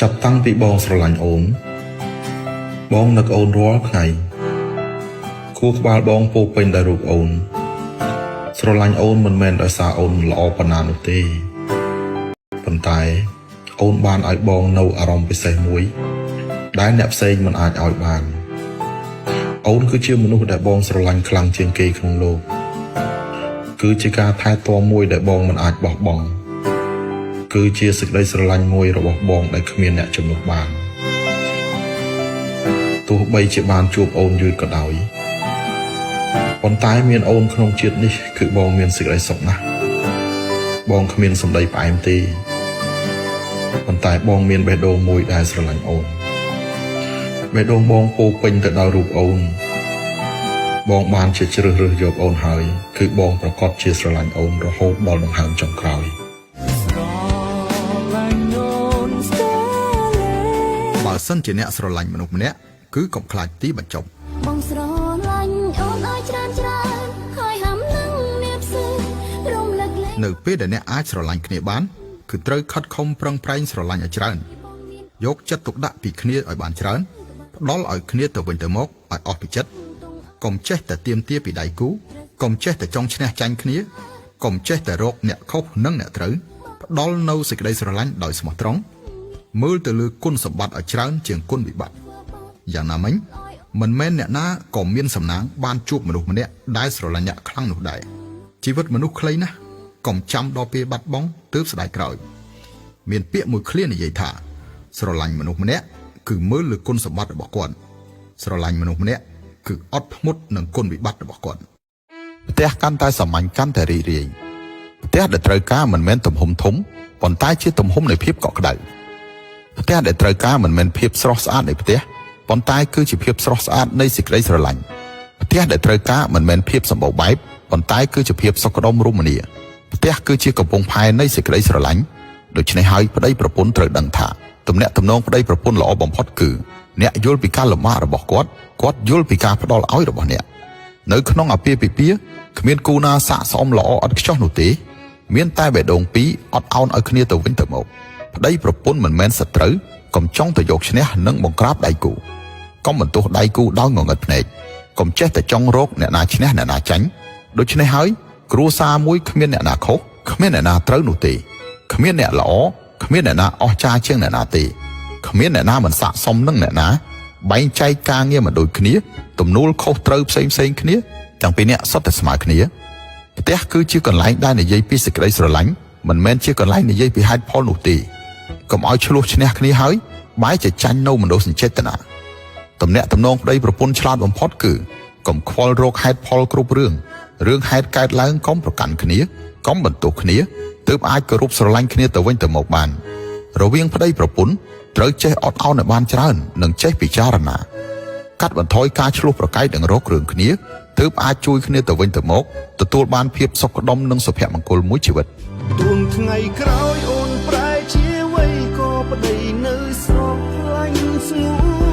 ចាប់តាំងពីបងស្រឡាញ់អូនបងនឹកអូនរាល់ថ្ងៃខួរក្បាលបងពោពេញដោយរូបអូនស្រឡាញ់អូនមិនមែនដោយសារអូនល្អប៉ុណ្ណានោះទេប៉ុន្តែអូនបានឲ្យបងនៅអារម្មណ៍ពិសេសមួយដែលអ្នកផ្សេងមិនអាចឲ្យបានអូនគឺជាមនុស្សដែលបងស្រឡាញ់ខ្លាំងជាងគេក្នុងโลกគឺជាការថែទាំមួយដែលបងមិនអាចបោះបង់គឺជាសេចក្តីស្រឡាញ់មួយរបស់បងដែលគ្មានអ្នកជំនួសបានទោះបីជាបានជួបអូនយឺតក៏ដោយប៉ុន្តែមានអូនក្នុងជាតិនេះគឺបងមានសេចក្តីសុខណាស់បងគ្មានសម្ដីផ្អែមទេប៉ុន្តែបងមានបេះដូងមួយដែលស្រឡាញ់អូនបេះដូងបងពោពេញទៅដោយរូបអូនបងបានជាជ្រើសរើសយកអូនហើយគឺបងប្រកាសជាស្រឡាញ់អូនរហូតដល់ដង្ហើមចុងក្រោយបើសិនជាអ្នកស្រឡាញ់មនុស្សម្នាក់គឺកុំខ្លាចទីបញ្ចប់បងស្រឡាញ់អូនឲ្យច្រើនហើយហាំនឹងអ្នកផ្សេងរំលឹកលេងនៅពេលដែលអ្នកអាចស្រឡាញ់គ្នាបានគឺត្រូវខិតខំប្រឹងប្រែងស្រឡាញ់ឲ្យច្រើនយកចិត្តទុកដាក់ពីគ្នាឲ្យបានច្រើនផ្ដល់ឲ្យគ្នាទៅវិញទៅមកឲ្យអស់ពីចិត្តកុំចេះតែទាមទារពីដៃគូកុំចេះតែចង់ឈ្នះចាញ់គ្នាកុំចេះតែរកអ្នកខុសនិងអ្នកត្រូវផ្ដល់នៅសេចក្តីស្រឡាញ់ដោយស្មោះត្រង់មើលទៅលើគុណសម្បត្តិឲ្យច្រើនជាងគុណវិបត្តិយ៉ាងណាមិញមិនមែនអ្នកណាក៏មានសំណាងបានជួបមនុស្សម្នាក់ដែលស្រឡាញ់អ្នកខ្លាំងនោះដែរជីវិតមនុស្សខ្លីណាស់កុំចាំដល់ពេលបាត់បង់ទើបស្ដាយក្រោយមានពាក្យមួយឃ្លានិយាយថាស្រឡាញ់មនុស្សម្នាក់គឺមើលលើគុណសម្បត្តិរបស់គាត់ស្រឡាញ់មនុស្សម្នាក់គឺអត់ធ្មត់នឹងគុណវិបត្តិរបស់គាត់ផ្ទះកាន់តែសាមញ្ញកាន់តែរីករាយផ្ទះដែលត្រូវការមិនមែនទំហំធំប៉ុន្តែជាទំហំនៃភាពកក់ក្ដៅផ្ទះដែលត្រូវការមិនមែនភាពស្រស់ស្អាតនៃផ្ទះប៉ុន្តែគឺជាភាពស្រស់ស្អាតនៃសេចក្តីស្រឡាញ់ផ្ទះដែលត្រូវការមិនមែនភាពសម្បូរបែបប៉ុន្តែគឺជាភាពសុខដុមរមនាផ្ទះគឺជាកំពង់ផែនៃសេចក្តីស្រឡាញ់ដូច្នេះហើយប្តីប្រពន្ធត្រូវដឹងថាទំនាក់ទំនងប្តីប្រពន្ធល្អបំផុតគឺអ្នកយល់ពីការលំបាករបស់គាត់យល់ពីការផ្ដល់ឲ្យរបស់អ្នកនៅក្នុងអាពាហ៍ពិពាហ៍គ្មានគូណាស័ក្តិសមល្អឥតខ្ចោះនោះទេមានតែបេះដូងពីរអត់ឱនឲ្យគ្នាទៅវិញទៅមកប្តីប្រពន្ធមិនមែនសត្រូវកុំចង់ទៅយកឈ្នះនិងបង្ក្រាបដៃគូកុំបន្ទោសដៃគូដោយងងឹតភ្នែកកុំចេះតែចង់រកអ្នកណាឈ្នះអ្នកណាចាញ់ដូច្នេះហើយគ្រួសារមួយគ្មានអ្នកណាខុសគ្មានអ្នកណាត្រូវនោះទេគ្មានអ្នកល្អគ្មានអ្នកណាអស្ចារ្យជាងអ្នកណាទេគ្មានអ្នកណាមិនស័ក្តិសមនឹងអ្នកណាបែងចែកការងារមិនដូចគ្នាទំនួលខុសត្រូវផ្សេងគ្នាទាំងពីរអ្នកសុទ្ធតែស្មើគ្នាផ្ទះគឺជាកន្លែងដែលនិយាយពីសេចក្តីស្រឡាញ់មិនមែនជាកន្លែងនិយាយពីហេតុផលនោះទេកុំឲ្យឆ្លោះឈ្នះគ្នាហើយបែរជាចាញ់នៅមនោសញ្ចេតនាទំនាក់ទំនងប្តីប្រពន្ធឆ្លាតបំផុតគឺកុំខ្វល់រកហេតុផលគ្រប់រឿងហេតុកើតឡើងកុំប្រកាន់គ្នាកុំបន្ទោសគ្នាទើបអាចគោរពស្រឡាញ់គ្នាទៅវិញទៅមកបានរវាងប្តីប្រពន្ធត្រូវចេះអត់ឱនឲ្យបានច្រើននិងចេះពិចារណាកាត់បន្ថយការឆ្លោះប្រកែកនិងរករឿងគ្នាទើបអាចជួយគ្នាទៅវិញទៅមកទទួលបានភាពសុខដុមនិងសុភមង្គលមួយជីវិតទួងថ្ងៃក្រោយអូនប្រែជាវ័យក៏ប្តីនៅស្រស់ខ្លាញ់ស្ងួន